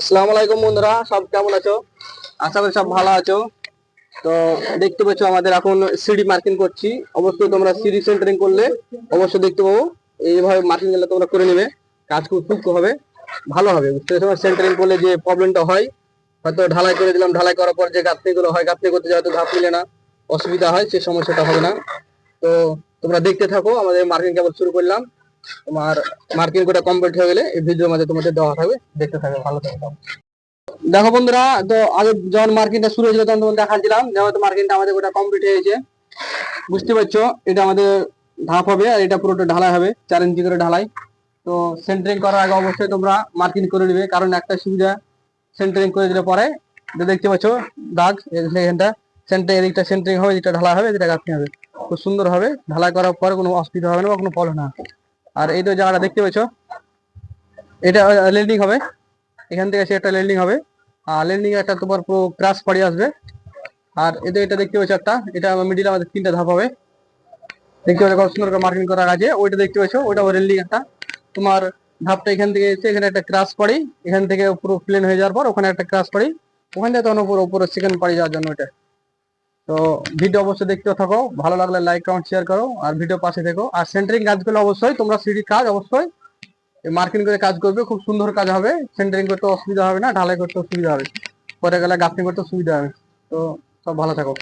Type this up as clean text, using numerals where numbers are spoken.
আসসালামু আলাইকুম বন্ধুরা, সব কেমন আছো? আশা করি সব ভালো আছো। তো দেখতে পাচ্ছ আমাদের এখন সিডি মার্কিং করছি। অবশ্যই তোমরা সিডি সেন্টারিং করলে অবশ্যই দেখতে পাবো। এইভাবে মার্কিং গুলো তোমরা করে নেবে, কাজ খুব সূক্ষ্ম হবে, ভালো হবে। বুঝতে পারছো? সেন্টারিং করলে যে প্রবলেমটা হয়, হয়তো ঢালাই করে দিলাম, ঢালাই করার পর যে গাঁথনি গুলো হয়, গাঁথনি করতে হয়তো ধাপ মিলে না, অসুবিধা হয়, সেই সমস্যাটা হবে না। তো তোমরা দেখতে থাকো, আমাদের মার্কিং কেবল শুরু করলাম। তোমার মার্কিং কোটা কমপ্লিট হয়ে গেলে এই ভিডিওর মাঝে তোমাদের দেওয়া থাকবে, দেখতে থাকবে, ভালো থাকবে। দেখো বন্ধুরা, তো আগে যখন মার্কিংটা শুরু হয়েছিল তখন তোমাদের দেখাচ্ছিলাম যে হয়তো মার্কিংটা আমাদের ওটা কমপ্লিট হয়ে গেছে। বুঝতে পারছো, এটা আমাদের ধাপ হবে আর এটা পুরোটা ঢালাই হবে, 4 ইঞ্চি করে ঢালাই। তো সেন্টারিং করার আগে অবশ্যই তোমরা মার্কিং করে নেবে, কারণ একটা সুবিধা, সেন্টারিং করে দিলে পরে দেখতে পাচ্ছ দাগ, এখানটা সেন্টার, এদিকটা সেন্টারিং হবে, যেটা ঢালাই হবে, যেটা গাঁথনি হবে, খুব সুন্দর হবে। ঢালাই করার পরে কোনো অসুবিধা হবে না বা কোনো প্রবলেম না। আর এই তো জায়গাটা দেখতে পাচ্ছ, এটা লেন্ডিং হবে, এখান থেকে সে একটা লেন্ডিং হবে। আর লেন্ডিং একটা তোমার পুরো ক্রাশ পড়ে আসবে। আর এতে এটা দেখতে পাচ্ছ একটা, এটা মিডিল আমাদের 3টা ধাপ হবে। দেখতে পাচ্ছ কত সুন্দর করে মার্কিং করা আছে। ওইটা দেখতে পাচ্ছ, ওইটা রেলিং একটা তোমার ধাপটা এখান থেকে এসে এখানে একটা ক্রাশ পড়ি, এখান থেকে পুরো প্লেন হয়ে যাওয়ার পর ওখানে একটা ক্রাশ পড়ি, ওখান থেকে তখন উপরে উপরে সেকেন্ড পাড়ি যাওয়ার জন্য ওইটা। তো ভিডিও অবশ্যই দেখতে থাকো, ভালো লাগলে লাইক কমেন্ট শেয়ার করো আর ভিডিও পাশে দেখো। আর সেন্টারিং কাজগুলো অবশ্যই তোমরা সিডির কাজ অবশ্যই মার্কিং করে কাজ করবে, খুব সুন্দর কাজ হবে। সেন্টারিং করতে অসুবিধা হবে না, ঢালাই করতে সুবিধা হবে, পরে গেলে গাঁথনি করতে সুবিধা হবে। তো সব ভালো থাকো।